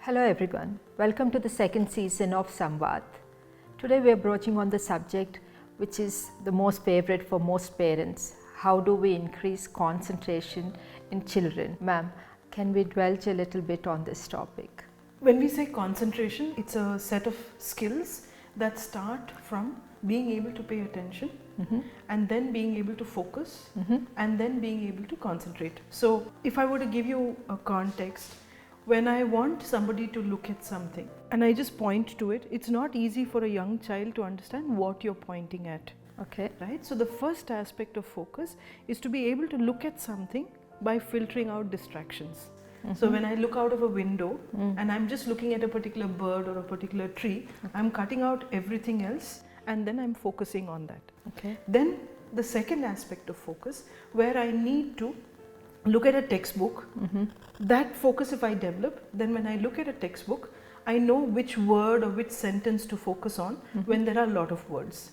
Hello everyone, welcome to the second season of Samvadh. Today we are broaching on the subject which is the most favorite for most parents. How do we increase concentration in children? Ma'am, can we dwell a little bit on this topic? When we say concentration, it's a set of skills that start from being able to pay attention and then being able to focus and then being able to concentrate. So if I were to give you a context, when I want somebody to look at something and I just point to it, it's not easy for a young child to understand what you're pointing at. Okay. Right? So the first aspect of focus is to be able to look at something by filtering out distractions. So when I look out of a window and I'm just looking at a particular bird or a particular tree, I'm cutting out everything else and then I'm focusing on that. Okay. Then the second aspect of focus, where I need to look at a textbook, that focus if I develop, then when I look at a textbook, I know which word or which sentence to focus on when there are a lot of words.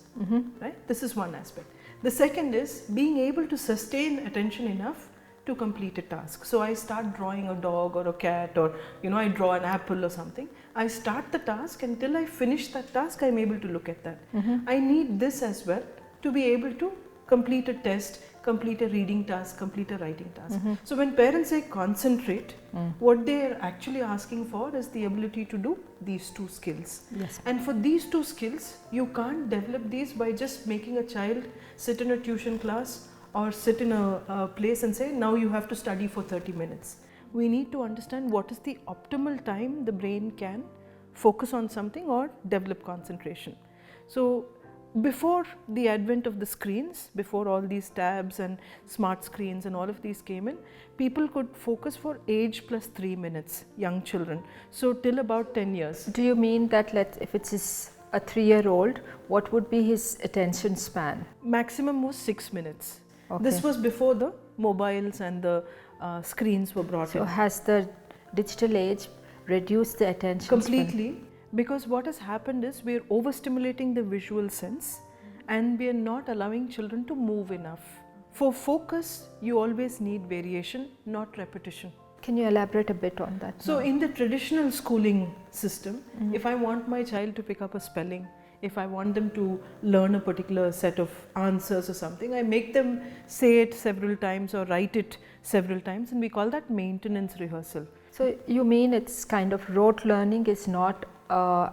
Right? This is one aspect. The second is being able to sustain attention enough to complete a task. So I start drawing a dog or a cat, or I draw an apple or something. I start the task, and till I finish that task, I'm able to look at that. I need this as well to be able to complete a test, complete a reading task, complete a writing task. So when parents say concentrate, what they are actually asking for is the ability to do these two skills. Yes. And for these two skills, you can't develop these by just making a child sit in a tuition class or sit in a place and say, now you have to study for 30 minutes. We need to understand what is the optimal time the brain can focus on something or develop concentration. So before the advent of the screens, before all these tabs and smart screens and all of these came in, people could focus for age plus 3 minutes, young children. So till about 10 years. Do you mean that if it is a 3-year-old, what would be his attention span? Maximum was 6 minutes. Okay. This was before the mobiles and the screens were brought in. So has the digital age reduced the attention Completely. Because what has happened is we are overstimulating the visual sense and we are not allowing children to move enough. For focus, you always need variation, not repetition. Can you elaborate a bit on that? So in the traditional schooling system, if I want my child to pick up a spelling, if I want them to learn a particular set of answers or something, I make them say it several times or write it several times, and we call that maintenance rehearsal. So you mean it's kind of rote learning is not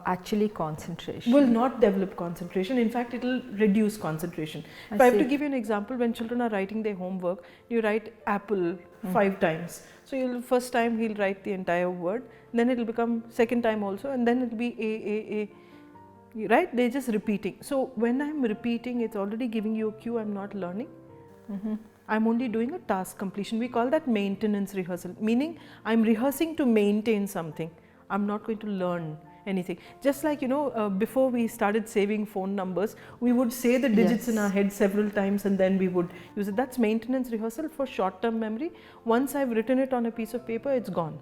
actually concentration? Will not develop concentration. In fact, it will reduce concentration. If I have to give you an example, when children are writing their homework, you write apple 5 times. So first time he'll write the entire word, then it will become second time also, and then it will be A. Right? They're just repeating. So when I'm repeating, it's already giving you a cue I'm not learning. I'm only doing a task completion. We call that maintenance rehearsal, meaning I'm rehearsing to maintain something. I'm not going to learn anything. Just like, before we started saving phone numbers, we would say the digits in our head several times and then we would use it. That's maintenance rehearsal for short-term memory. Once I've written it on a piece of paper, it's gone.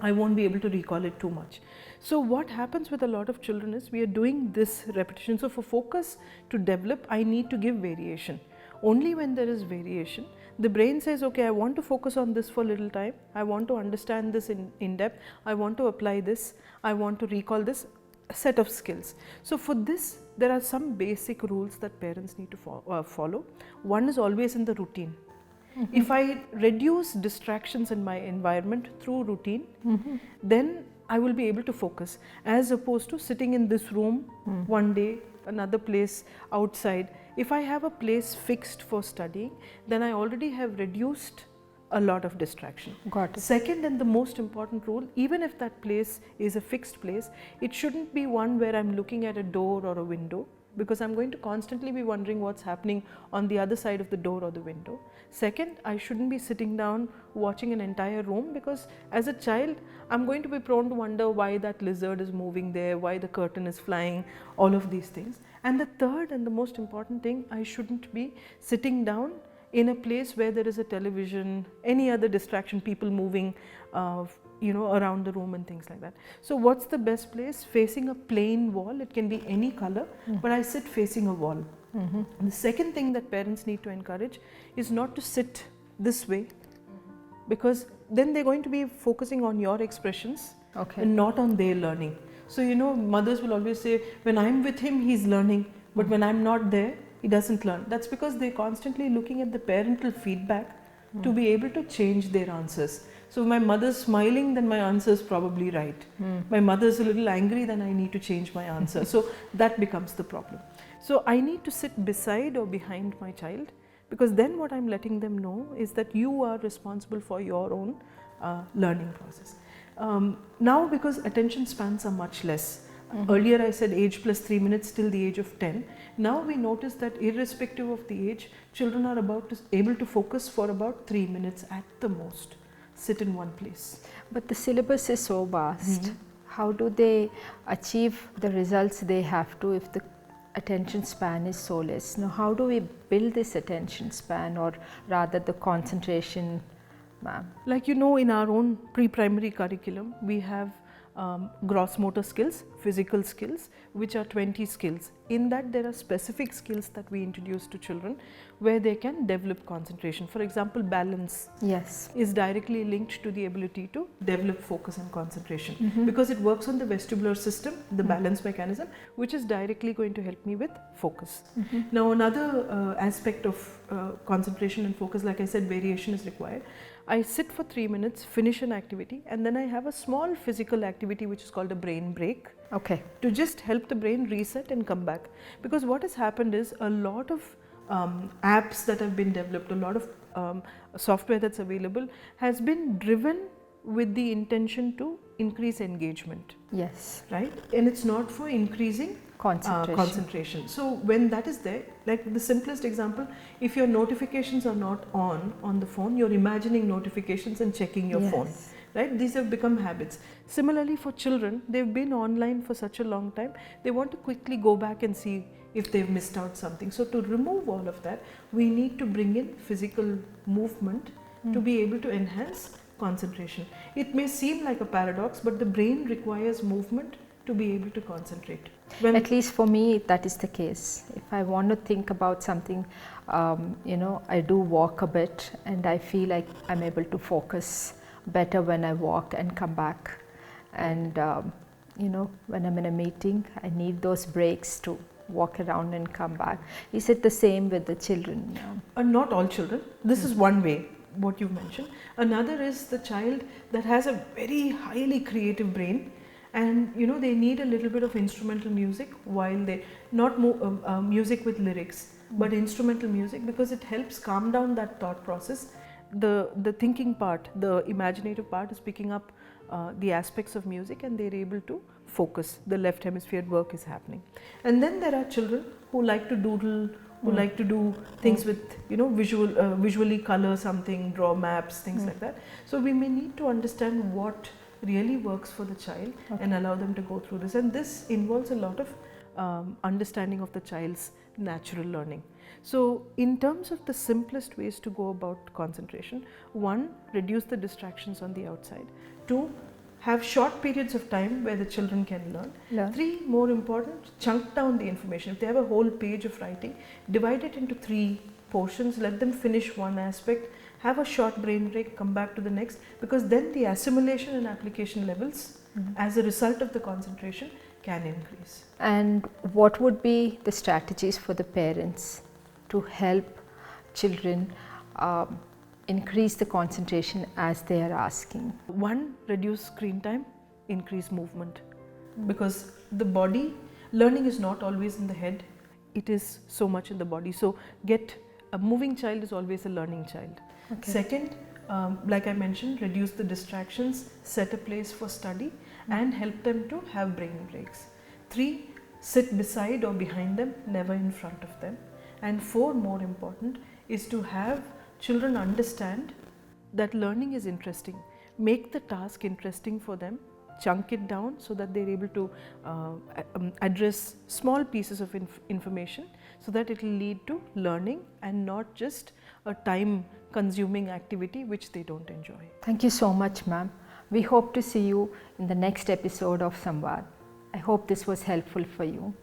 I won't be able to recall it too much. So what happens with a lot of children is we are doing this repetition. So for focus to develop, I need to give variation. Only when there is variation, the brain says, okay, I want to focus on this for a little time. I want to understand this in depth. I want to apply this. I want to recall this set of skills. So for this, there are some basic rules that parents need to follow. One is always in the routine. If I reduce distractions in my environment through routine, then I will be able to focus, as opposed to sitting in this room one day, another place outside. If I have a place fixed for studying, then I already have reduced a lot of distraction. Got it. Second, and the most important rule, even if that place is a fixed place, it shouldn't be one where I'm looking at a door or a window, because I'm going to constantly be wondering what's happening on the other side of the door or the window. Second, I shouldn't be sitting down watching an entire room, because as a child, I'm going to be prone to wonder why that lizard is moving there, why the curtain is flying, all of these things. And the third and the most important thing, I shouldn't be sitting down in a place where there is a television, any other distraction, people moving, around the room and things like that. So what's the best place? Facing a plain wall. It can be any color, but I sit facing a wall. The second thing that parents need to encourage is not to sit this way, because then they're going to be focusing on your expressions Okay. and not on their learning. So, you know, mothers will always say, when I'm with him, he's learning, but when I'm not there, he doesn't learn. That's because they're constantly looking at the parental feedback to be able to change their answers. So, my mother's smiling, then my answer is probably right. My mother's a little angry, then I need to change my answer. So, that becomes the problem. So, I need to sit beside or behind my child, because then what I'm letting them know is that you are responsible for your own learning process. Now, because attention spans are much less, earlier I said age plus 3 minutes till the age of 10. Now we notice that irrespective of the age, children are able to focus for about 3 minutes at the most, sit in one place. But the syllabus is so vast. How do they achieve the results they have to if the attention span is so less? Now, how do we build this attention span, or rather the concentration, ma'am? Like, you know, in our own pre-primary curriculum, we have gross motor skills, physical skills, which are 20 skills. In that, there are specific skills that we introduce to children where they can develop concentration. For example, balance is directly linked to the ability to develop focus and concentration, because it works on the vestibular system, the balance mechanism, which is directly going to help me with focus. Now, another aspect of concentration and focus, like I said, variation is required. I sit for 3 minutes, finish an activity, and then I have a small physical activity which is called a brain break. Okay. To just help the brain reset and come back. Because what has happened is a lot of apps that have been developed, a lot of software that's available has been driven with the intention to increase engagement. Yes. Right? And it's not for increasing concentration. So when that is there, like the simplest example, if your notifications are not on the phone, you're imagining notifications and checking your phone. Right? These have become habits. Similarly, for children, they've been online for such a long time, they want to quickly go back and see if they've missed out something. So to remove all of that, we need to bring in physical movement to be able to enhance concentration. It may seem like a paradox, but the brain requires movement to be able to concentrate. At least for me, that is the case. If I want to think about something, you know, I do walk a bit, and I feel like I'm able to focus better when I walk and come back. And you know, when I'm in a meeting, I need those breaks to walk around and come back. Is it the same with the children? Not all children. This is one way, what you mentioned. Another is the child that has a very highly creative brain, and you know, they need a little bit of instrumental music while they not music with lyrics, but instrumental music, because it helps calm down that thought process. The thinking part, the imaginative part is picking up the aspects of music, and they're able to focus. The left hemisphere work is happening. And then there are children who like to doodle, who like to do things with, you know, visually color something, draw maps, things like that. So we may need to understand what really works for the child and allow them to go through this. And this involves a lot of understanding of the child's natural learning. So in terms of the simplest ways to go about concentration, 1, reduce the distractions on the outside. 2, have short periods of time where the children can learn. 3, more important, chunk down the information. If they have a whole page of writing, divide it into 3 portions, let them finish one aspect, have a short brain break, come back to the next, because then the assimilation and application levels as a result of the concentration can increase. And what would be the strategies for the parents to help children increase the concentration as they are asking? 1, reduce screen time, increase movement, because the body, learning is not always in the head, it is so much in the body. So a moving child is always a learning child. Second, like I mentioned, reduce the distractions, set a place for study, and help them to have brain breaks. 3, sit beside or behind them, never in front of them. And 4, more important, is to have children understand that learning is interesting. Make the task interesting for them, chunk it down so that they're able to address small pieces of information, so that it will lead to learning and not just a time consuming activity which they don't enjoy. Thank you so much, ma'am. We hope to see you in the next episode of Samvadh. I hope this was helpful for you.